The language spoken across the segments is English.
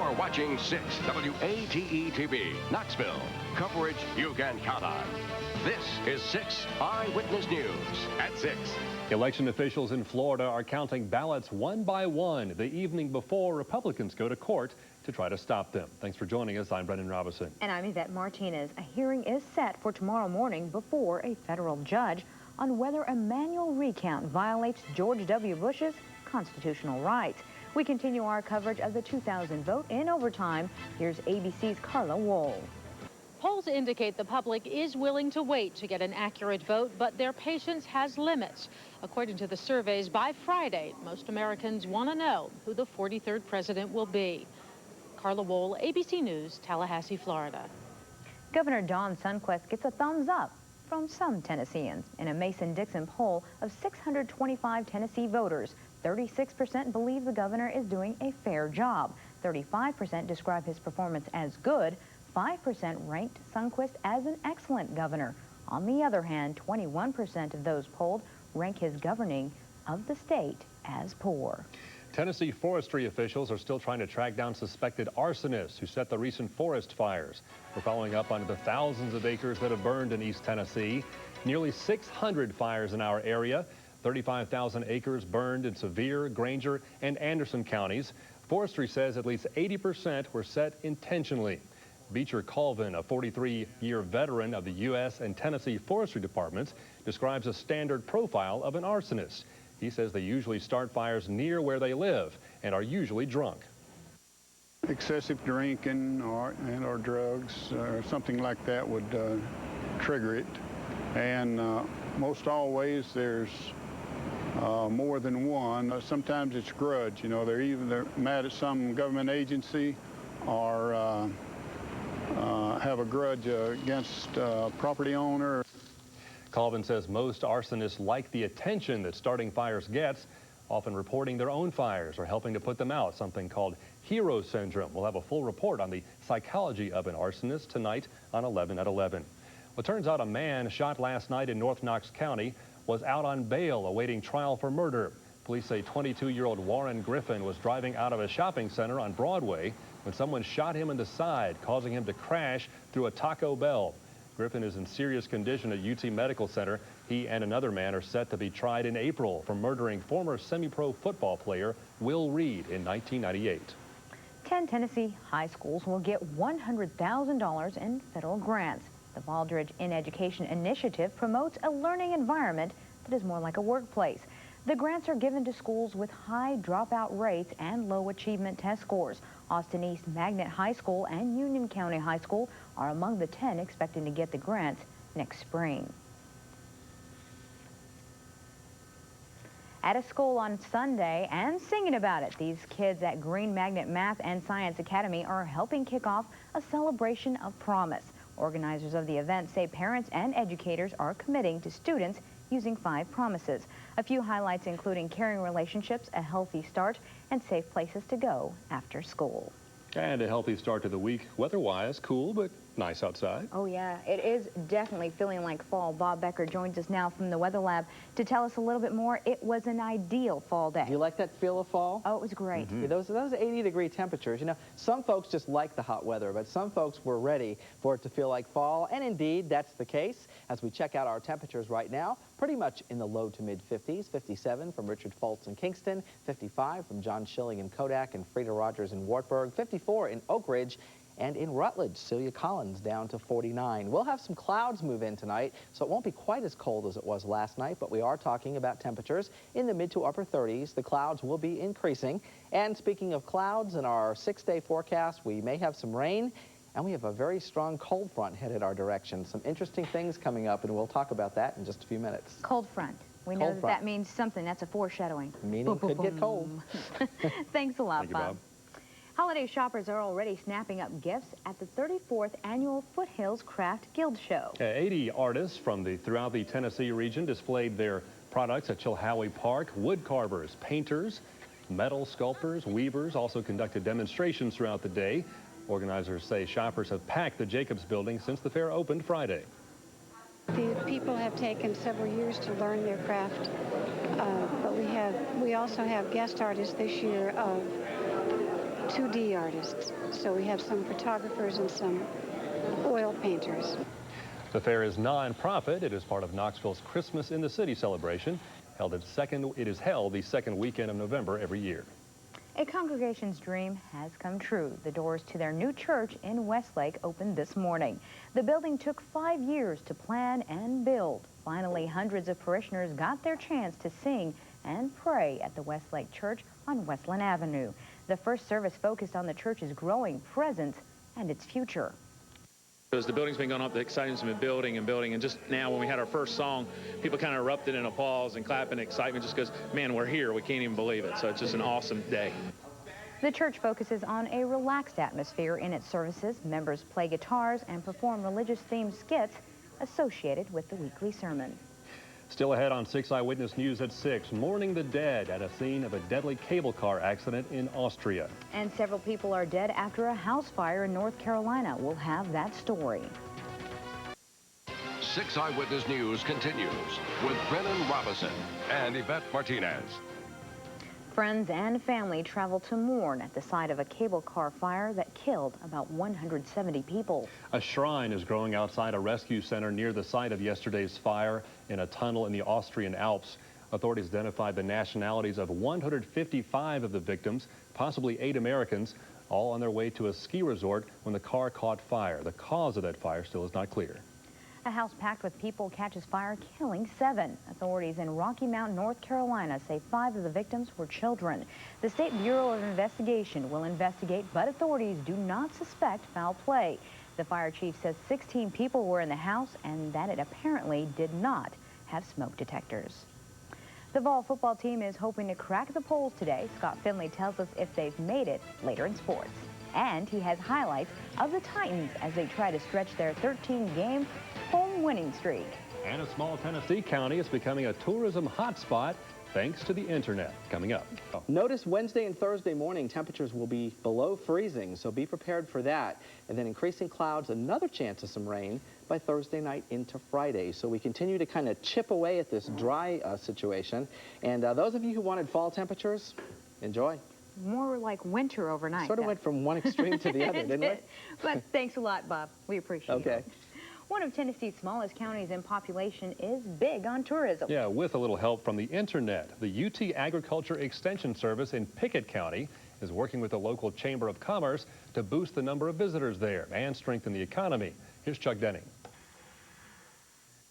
You're watching 6 WATE TV, Knoxville. Coverage you can count on. This is 6 Eyewitness News at 6. Election officials in Florida are counting ballots one by one the evening before Republicans go to court to try to stop them. Thanks for joining us. I'm Brennan Robinson. And I'm Yvette Martinez. A hearing is set for tomorrow morning before a federal judge on whether a manual recount violates George W. Bush's constitutional rights. We continue our coverage of the 2000 vote in overtime. Here's ABC's Carla Wohl. Polls indicate the public is willing to wait to get an accurate vote, but their patience has limits. According to the surveys, by Friday, most Americans want to know who the 43rd president will be. Carla Wohl, ABC News, Tallahassee, Florida. Governor Don Sundquist gets a thumbs up from some Tennesseans. In a Mason-Dixon poll of 625 Tennessee voters, 36% believe the governor is doing a fair job. 35% describe his performance as good. 5% ranked Sundquist as an excellent governor. On the other hand, 21% of those polled rank his governing of the state as poor. Tennessee forestry officials are still trying to track down suspected arsonists who set the recent forest fires. We're following up on the thousands of acres that have burned in East Tennessee. Nearly 600 fires in our area. 35,000 acres burned in Sevier, Granger, and Anderson counties. Forestry says at least 80% were set intentionally. Beecher Colvin, a 43-year veteran of the U.S. and Tennessee Forestry Departments, describes a standard profile of an arsonist. He says they usually start fires near where they live and are usually drunk. Excessive drinking or drugs or something like that would trigger it. And most always there's more than one. Sometimes it's grudge. You know, they're mad at some government agency or have a grudge against property owner. Colvin says most arsonists like the attention that starting fires gets, often reporting their own fires or helping to put them out, something called hero syndrome. We'll have a full report on the psychology of an arsonist tonight on 11 at 11. Well, it turns out a man shot last night in North Knox County was out on bail awaiting trial for murder. Police say 22-year-old Warren Griffin was driving out of a shopping center on Broadway when someone shot him in the side, causing him to crash through a Taco Bell. Griffin is in serious condition at UT Medical Center. He and another man are set to be tried in April for murdering former semi-pro football player Will Reed in 1998. 10 Tennessee high schools will get $100,000 in federal grants. The Baldridge in Education initiative promotes a learning environment that is more like a workplace. The grants are given to schools with high dropout rates and low achievement test scores. Austin East Magnet High School and Union County High School are among the 10 expecting to get the grants next spring. At a school on Sunday and singing about it, these kids at Green Magnet Math and Science Academy are helping kick off a celebration of promise. Organizers of the event say parents and educators are committing to students using 5 promises. A few highlights including caring relationships, a healthy start, and safe places to go after school. And a healthy start to the week. Weather-wise, cool, but nice outside. Oh, yeah. It is definitely feeling like fall. Bob Becker joins us now from the Weather Lab to tell us a little bit more. It was an ideal fall day. Do you like that feel of fall? Oh, it was great. Yeah, those 80-degree temperatures. You know, some folks just like the hot weather, but some folks were ready for it to feel like fall. And indeed, that's the case. As we check out our temperatures right now, pretty much in the low to mid-50s. 57 from Richard Foltz in Kingston, 55 from John Schilling in Kodak and Frida Rogers in Wartburg, 54 in Oak Ridge, and in Rutledge, Celia Collins down to 49. We'll have some clouds move in tonight, so it won't be quite as cold as it was last night, but we are talking about temperatures in the mid to upper 30s. The clouds will be increasing. And speaking of clouds, in our 6-day forecast, we may have some rain, and we have a very strong cold front headed our direction. Some interesting things coming up, and we'll talk about that in just a few minutes. Cold front. We know that means something. That's a foreshadowing. Meaning could get cold. Thanks a lot, Thank you, Bob. Holiday shoppers are already snapping up gifts at the 34th Annual Foothills Craft Guild Show. 80 artists from throughout the Tennessee region displayed their products at Chilhowie Park. Wood carvers, painters, metal sculptors, weavers also conducted demonstrations throughout the day. Organizers say shoppers have packed the Jacobs building since the fair opened Friday. The people have taken several years to learn their craft, but we also have guest artists this year of 2D artists. So we have some photographers and some oil painters. The fair is non-profit. It is part of Knoxville's Christmas in the City celebration. It is held the second weekend of November every year. A congregation's dream has come true. The doors to their new church in Westlake opened this morning. The building took 5 years to plan and build. Finally, hundreds of parishioners got their chance to sing and pray at the Westlake Church on Westland Avenue. The first service focused on the church's growing presence and its future. As the building's been going up, the excitement's been building and building, and just now when we had our first song, people kind of erupted in applause and clapping excitement just because, man, we're here. We can't even believe it. So it's just an awesome day. The church focuses on a relaxed atmosphere in its services. Members play guitars and perform religious-themed skits associated with the weekly sermon. Still ahead on 6 Eyewitness News at 6, mourning the dead at a scene of a deadly cable car accident in Austria. And several people are dead after a house fire in North Carolina. We'll have that story. 6 Eyewitness News continues with Brennan Robinson and Yvette Martinez. Friends and family travel to mourn at the site of a cable car fire that killed about 170 people. A shrine is growing outside a rescue center near the site of yesterday's fire in a tunnel in the Austrian Alps. Authorities identified the nationalities of 155 of the victims, possibly 8 Americans, all on their way to a ski resort when the car caught fire. The cause of that fire still is not clear. A house packed with people catches fire, killing 7. Authorities in Rocky Mount, North Carolina say 5 of the victims were children. The State Bureau of Investigation will investigate, but authorities do not suspect foul play. The fire chief says 16 people were in the house and that it apparently did not have smoke detectors. The Vol football team is hoping to crack the polls today. Scott Finley tells us if they've made it later in sports. And he has highlights of the Titans as they try to stretch their 13-game home winning streak. And a small Tennessee county is becoming a tourism hotspot thanks to the internet. Coming up. Notice Wednesday and Thursday morning temperatures will be below freezing, so be prepared for that. And then increasing clouds, another chance of some rain by Thursday night into Friday. So we continue to kind of chip away at this dry situation. And those of you who wanted fall temperatures, enjoy. More like winter overnight. Sort of went from one extreme to the other, didn't it? But thanks a lot, Bob. We appreciate it. Okay. One of Tennessee's smallest counties in population is big on tourism. Yeah, with a little help from the internet. The UT Agriculture Extension Service in Pickett County is working with the local Chamber of Commerce to boost the number of visitors there and strengthen the economy. Here's Chuck Denny.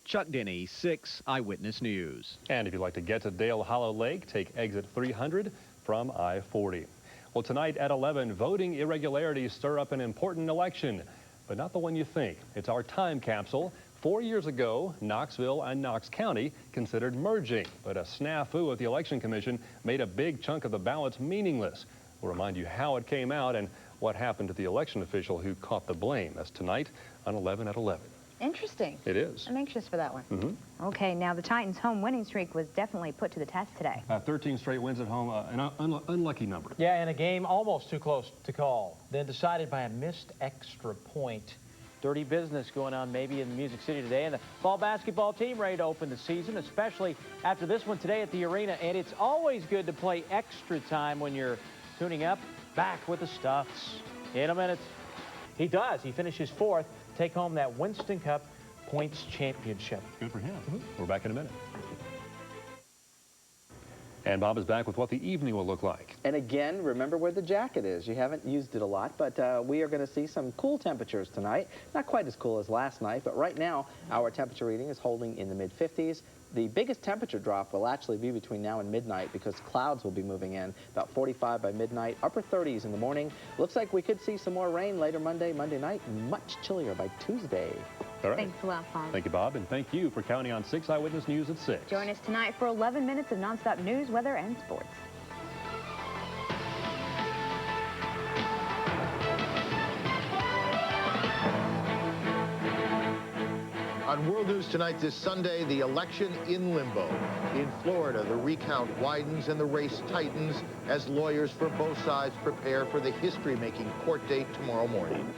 Chuck Denny, 6 Eyewitness News. And if you'd like to get to Dale Hollow Lake, take exit 300 from I-40. Well, tonight at 11, voting irregularities stir up an important election, but not the one you think. It's our time capsule. 4 years ago, Knoxville and Knox County considered merging, but a snafu at the Election Commission made a big chunk of the ballots meaningless. We'll remind you how it came out and what happened to the election official who caught the blame. That's tonight on 11 at 11. Interesting. It is. I'm anxious for that one. Okay, now the Titans' home winning streak was definitely put to the test today. 13 straight wins at home, an unlucky number. Yeah, and a game almost too close to call. Then decided by a missed extra point. Dirty business going on maybe in Music City today. And the fall basketball team ready to open the season, especially after this one today at the arena. And it's always good to play extra time when you're tuning up. Back with the Stuffs in a minute. He does. He finishes 4th. Take home that Winston Cup points championship. Good for him. We're back in a minute. And Bob is back with what the evening will look like. And again, remember where the jacket is. You haven't used it a lot, but we are going to see some cool temperatures tonight. Not quite as cool as last night, but right now our temperature reading is holding in the mid-50s. The biggest temperature drop will actually be between now and midnight because clouds will be moving in. About 45 by midnight, upper 30s in the morning. Looks like we could see some more rain later Monday night. Much chillier by Tuesday. All right. Thanks a lot, Bob. Thank you, Bob, and thank you for counting on 6 Eyewitness News at 6. Join us tonight for 11 minutes of nonstop news, weather, and sports. On World News Tonight this Sunday, the election in limbo. In Florida, the recount widens and the race tightens as lawyers for both sides prepare for the history-making court date tomorrow morning.